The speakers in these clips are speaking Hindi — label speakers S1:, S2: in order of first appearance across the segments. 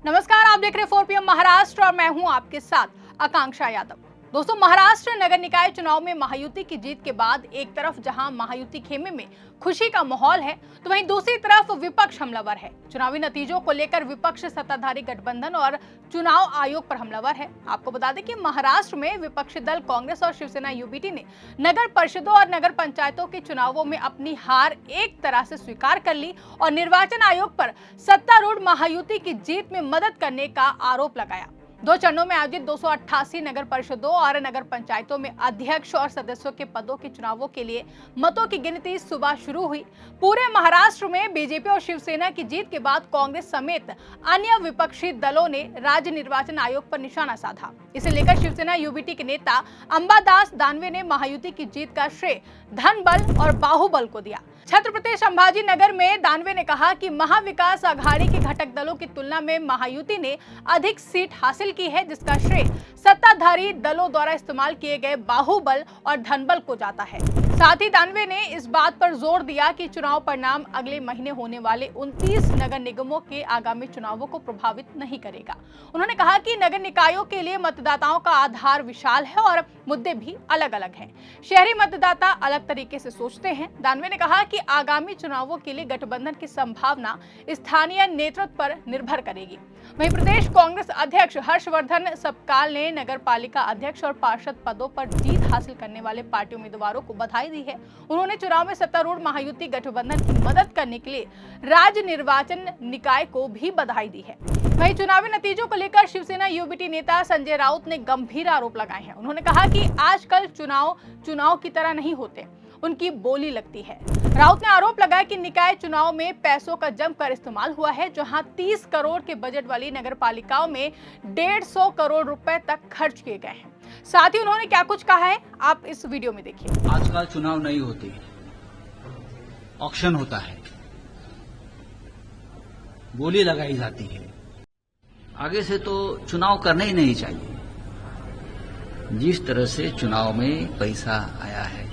S1: नमस्कार, आप देख रहे हैं 4 PM महाराष्ट्र और मैं हूं आपके साथ आकांक्षा यादव। दोस्तों, महाराष्ट्र नगर निकाय चुनाव में महायुति की जीत के बाद एक तरफ जहां महायुति खेमे में खुशी का माहौल है, तो वहीं दूसरी तरफ विपक्ष हमलावर है। चुनावी नतीजों को लेकर विपक्ष सत्ताधारी गठबंधन और चुनाव आयोग पर हमलावर है। आपको बता दें कि महाराष्ट्र में विपक्षी दल कांग्रेस और शिवसेना यूबीटी ने नगर परिषदों और नगर पंचायतों के चुनावों में अपनी हार एक तरह से स्वीकार कर ली और निर्वाचन आयोग पर सत्तारूढ़ महायुति की जीत में मदद करने का आरोप लगाया। 2 चरणों में आयोजित 288 नगर परिषदों और नगर पंचायतों में अध्यक्ष और सदस्यों के पदों के चुनावों के लिए मतों की गिनती सुबह शुरू हुई। पूरे महाराष्ट्र में बीजेपी और शिवसेना की जीत के बाद कांग्रेस समेत अन्य विपक्षी दलों ने राज्य निर्वाचन आयोग पर निशाना साधा। इसे लेकर शिवसेना यूबीटी के नेता अंबादास दानवे ने महायुति की जीत का श्रेय धन बल और बाहुबल को दिया। छत्रपति संभाजी नगर में दानवे ने कहा कि महाविकास आघाड़ी के घटक दलों की तुलना में महायुति ने अधिक सीट हासिल की है, जिसका श्रेय सत्ताधारी दलों द्वारा इस्तेमाल किए गए बाहुबल और धनबल को जाता है। साथ ही दानवे ने इस बात पर जोर दिया कि चुनाव परिणाम अगले महीने होने वाले 29 नगर निगमों के आगामी चुनावों को प्रभावित नहीं करेगा। उन्होंने कहा कि नगर निकायों के लिए मतदाताओं का आधार विशाल है और मुद्दे भी अलग अलग हैं। शहरी मतदाता अलग तरीके से सोचते हैं। दानवे ने कहा कि आगामी चुनावों के लिए गठबंधन की संभावना स्थानीय नेतृत्व पर निर्भर करेगी। वहीं प्रदेश कांग्रेस अध्यक्ष हर्षवर्धन सपकाल ने नगर पालिका अध्यक्ष और पार्षद पदों पर जीत हासिल करने वाले पार्टी उम्मीदवारों को बधाई दी है। उन्होंने चुनाव में सत्तारूढ़ महायुति गठबंधन की मदद करने के लिए राज्य निर्वाचन निकाय को भी बधाई दी है। वहीं चुनावी नतीजों को लेकर शिवसेना यूबीटी नेता संजय राउत ने गंभीर आरोप लगाए हैं। उन्होंने कहा कि आजकल चुनाव की तरह नहीं होते, उनकी बोली लगती है। राउत ने आरोप लगाया कि निकाय चुनाव में पैसों का जमकर इस्तेमाल हुआ है, जहां 30 करोड़ के बजट वाली नगर पालिकाओं में 150 करोड़ रुपए तक खर्च किए गए हैं। साथ ही उन्होंने क्या कुछ कहा है, आप इस वीडियो में देखिए।
S2: आजकल चुनाव नहीं होते, ऑक्शन होता है, बोली लगाई जाती है। आगे से तो चुनाव करना ही नहीं चाहिए। जिस तरह से चुनाव में पैसा आया है,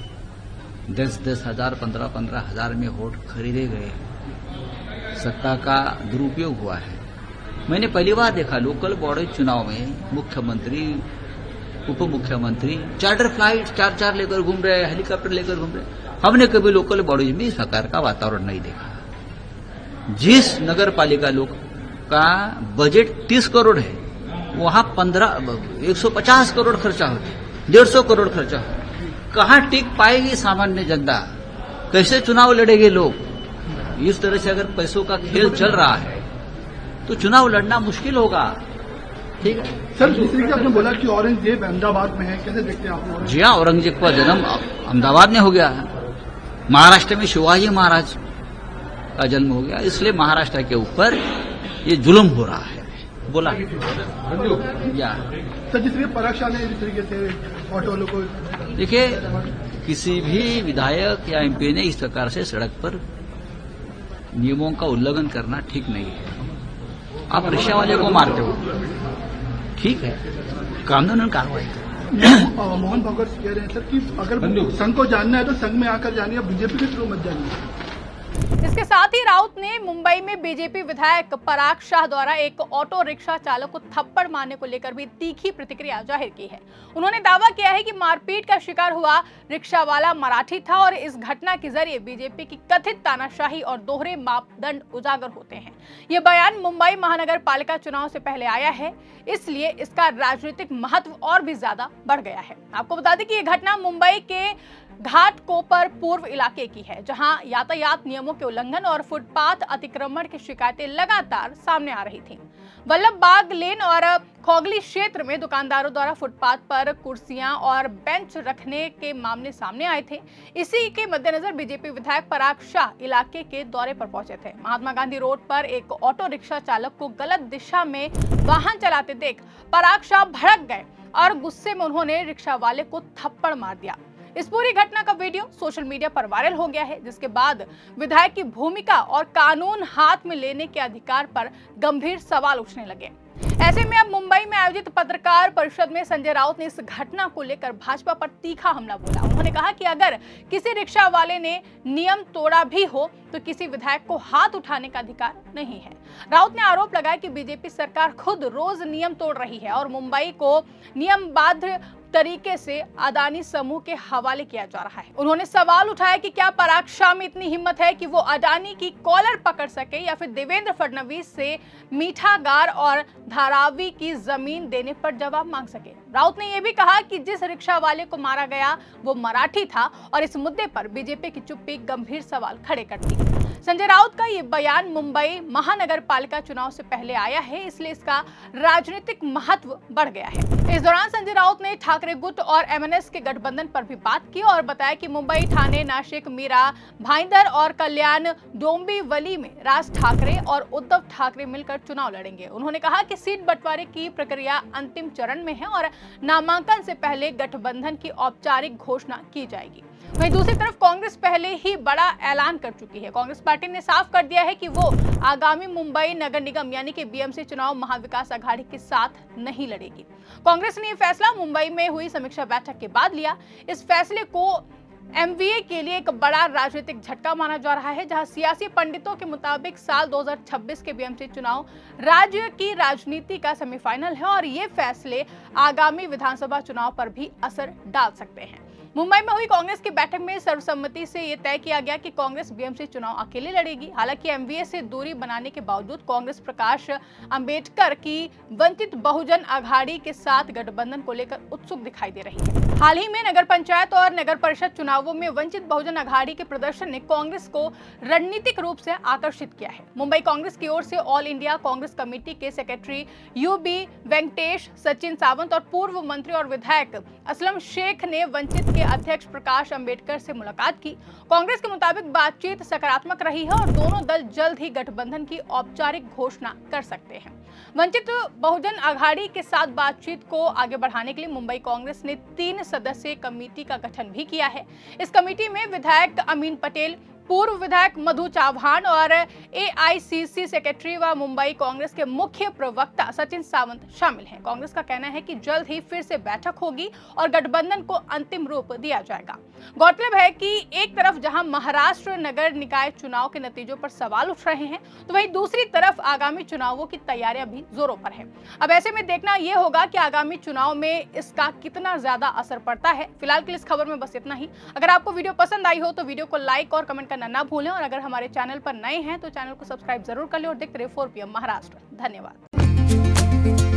S2: 10-10 हजार 15-15 हजार में वोट खरीदे गए, सत्ता का दुरुपयोग हुआ है। मैंने पहली बार देखा लोकल बॉडी चुनाव में मुख्यमंत्री, उप मुख्यमंत्री चार्टर फ्लाइट 4-4 लेकर घूम रहे, हेलीकॉप्टर लेकर घूम रहे। हमने कभी लोकल बॉडी में इस प्रकार का वातावरण नहीं देखा। जिस नगर पालिका लोग का बजट 30 करोड़ है, वहां 150 करोड़ खर्चा होते, 150 करोड़ खर्चा हो। कहां टिक पाएगी सामान्य जनता? कैसे चुनाव लड़ेंगे लोग? इस तरह से अगर पैसों का खेल चल रहा है तो चुनाव लड़ना मुश्किल होगा। ठीक है
S3: सर, दूसरी आपने बोला कि औरंगजेब अहमदाबाद में है, कैसे देखते हैं आप?
S2: जी हाँ, औरंगजेब का जन्म अहमदाबाद में हो गया है। महाराष्ट्र में शिवाजी महाराज का जन्म हो गया, इसलिए महाराष्ट्र के ऊपर ये जुल्म हो रहा है। बोला या
S3: सर, जिस तरीके पराग शाह ने जिस तरीके से ऑटो वालों को,
S2: देखिए, किसी भी विधायक या एमपी ने इस प्रकार से सड़क पर नियमों का उल्लंघन करना ठीक नहीं है। आप रिक्शा वाले को मारते हो, ठीक है, कानूनन कार्रवाई करो।
S3: मोहन भागवत कह रहे हैं सर कि अगर संघ को जानना है तो संघ में आकर जानिए, बीजेपी के थ्रू मत जानिए।
S1: इसके साथ ही राउत ने मुंबई में बीजेपी विधायक पराग शाह द्वारा एक ऑटो रिक्शा चालक को थप्पड़ मारने को लेकर भी तीखी प्रतिक्रिया जाहिर की है। उन्होंने दावा किया है कि मारपीट का शिकार हुआ रिक्शा वाला मराठी था और इस घटना के जरिए बीजेपी की कथित तानाशाही और दोहरे मापदंड उजागर होते हैं। ये बयान मुंबई महानगर पालिका चुनाव से पहले आया है, इसलिए इसका राजनीतिक महत्व और भी ज्यादा बढ़ गया है। आपको बता दें कि ये घटना मुंबई के घाटकोपर पूर्व इलाके की है, जहां यातायात नियमों के उल्लंघन और फुटपाथ अतिक्रमण की शिकायतें लगातार सामने आ रही थीं। वल्लभ बाग लेन और खोगली क्षेत्र में दुकानदारों द्वारा फुटपाथ पर कुर्सियां और बेंच रखने के मामले सामने आए थे। इसी के मद्देनजर बीजेपी विधायक पराग शाह इलाके के दौरे पर पहुंचे थे। महात्मा गांधी रोड पर एक ऑटो रिक्शा चालक को गलत दिशा में वाहन चलाते देख पराग शाह भड़क गए और गुस्से में उन्होंने रिक्शा वाले को थप्पड़ मार दिया। इस पूरी घटना का वीडियो सोशल मीडिया पर वायरल हो गया है, जिसके बाद विधायक की भूमिका और कानून हाथ में लेने के अधिकार पर गंभीर सवाल उठने लगे। ऐसे में अब मुंबई में आयोजित पत्रकार परिषद में संजय राउत ने इस घटना को लेकर भाजपा पर तीखा हमला बोला। उन्होंने कहा कि अगर किसी रिक्शा वाले ने नियम तोड़ा भी हो तो किसी विधायक को हाथ उठाने का अधिकार नहीं है। राउत ने आरोप लगाया कि बीजेपी सरकार खुद रोज नियम तोड़ रही है और मुंबई को नियमबद्ध तरीके से अडानी समूह के हवाले किया जा रहा है। उन्होंने सवाल उठाया कि क्या पराग शाह में इतनी हिम्मत है कि वो अडानी की कॉलर पकड़ सके या फिर देवेंद्र फडणवीस से मीठागार और धारावी की जमीन देने पर जवाब मांग सके। राउत ने यह भी कहा कि जिस रिक्शा वाले को मारा गया वो मराठी था और इस मुद्दे पर बीजेपी की चुप्पी गंभीर सवाल खड़े करती है। संजय राउत का ये बयान मुंबई महानगर पालिका चुनाव से पहले आया है, इसलिए इसका राजनीतिक महत्व बढ़ गया है। इस दौरान संजय राउत ने ठाकरे गुट और एमएनएस के गठबंधन पर भी बात की और बताया कि मुंबई, ठाणे, नासिक, मीरा भाईंदर और कल्याण डोंबिवली में राज ठाकरे और उद्धव ठाकरे मिलकर चुनाव लड़ेंगे। उन्होंने कहा कि सीट बंटवारे की प्रक्रिया अंतिम चरण में है और नामांकन से पहले गठबंधन की औपचारिक घोषणा की जाएगी। वहीं दूसरी तरफ कांग्रेस पहले ही बड़ा ऐलान कर चुकी है। कांग्रेस पार्टी ने साफ कर दिया है कि वो आगामी मुंबई नगर निगम यानी कि बीएमसी चुनाव महाविकास आघाड़ी के साथ नहीं लड़ेगी। कांग्रेस ने यह फैसला मुंबई में हुई समीक्षा बैठक के बाद लिया। इस फैसले को एमवीए के लिए एक बड़ा राजनीतिक झटका माना जा रहा है, जहां सियासी पंडितों के मुताबिक साल 2026 के बीएमसी चुनाव राज्य की राजनीति का सेमीफाइनल है और ये फैसले आगामी विधानसभा चुनाव पर भी असर डाल सकते हैं। मुंबई में हुई कांग्रेस की बैठक में सर्वसम्मति से यह तय किया गया कि कांग्रेस बीएमसी चुनाव अकेले लड़ेगी। हालांकि एमवीए से दूरी बनाने के बावजूद कांग्रेस प्रकाश अंबेडकर की वंचित बहुजन आघाड़ी के साथ गठबंधन को लेकर उत्सुक दिखाई दे रही है। हाल ही में नगर पंचायत और नगर परिषद चुनावों में वंचित बहुजन आघाड़ी के प्रदर्शन ने कांग्रेस को रणनीतिक रूप से आकर्षित किया है। मुंबई कांग्रेस की ओर से ऑल इंडिया कांग्रेस कमेटी के सेक्रेटरी यूबी वेंकटेश, सचिन सावंत और पूर्व मंत्री और विधायक असलम शेख ने वंचित के अध्यक्ष प्रकाश अंबेडकर से मुलाकात की। कांग्रेस के मुताबिक बातचीत सकारात्मक रही है और दोनों दल जल्द ही गठबंधन की औपचारिक घोषणा कर सकते हैं। वंचित बहुजन आघाड़ी के साथ बातचीत को आगे बढ़ाने के लिए मुंबई कांग्रेस ने 3 सदस्यीय कमेटी का गठन भी किया है। इस कमेटी में विधायक अमीन पटेल, पूर्व विधायक मधु चौहान और एआईसीसी सेक्रेटरी व मुंबई कांग्रेस के मुख्य प्रवक्ता सचिन सावंत शामिल हैं। कांग्रेस का कहना है कि जल्द ही फिर से बैठक होगी और गठबंधन को अंतिम रूप दिया जाएगा। गौरतलब है कि एक तरफ जहां महाराष्ट्र नगर निकाय चुनाव के नतीजों पर सवाल उठ रहे हैं, तो वहीं दूसरी तरफ आगामी चुनावों की तैयारियां भी जोरों पर है। अब ऐसे में देखना यह होगा कि आगामी चुनाव में इसका कितना ज्यादा असर पड़ता है। फिलहाल के लिए इस खबर में बस इतना ही। अगर आपको वीडियो पसंद आई हो तो वीडियो को लाइक और कमेंट करना ना भूलें और अगर हमारे चैनल पर नए हैं तो चैनल को सब्सक्राइब जरूर कर लें और देखते रहिए 4PM महाराष्ट्र। धन्यवाद।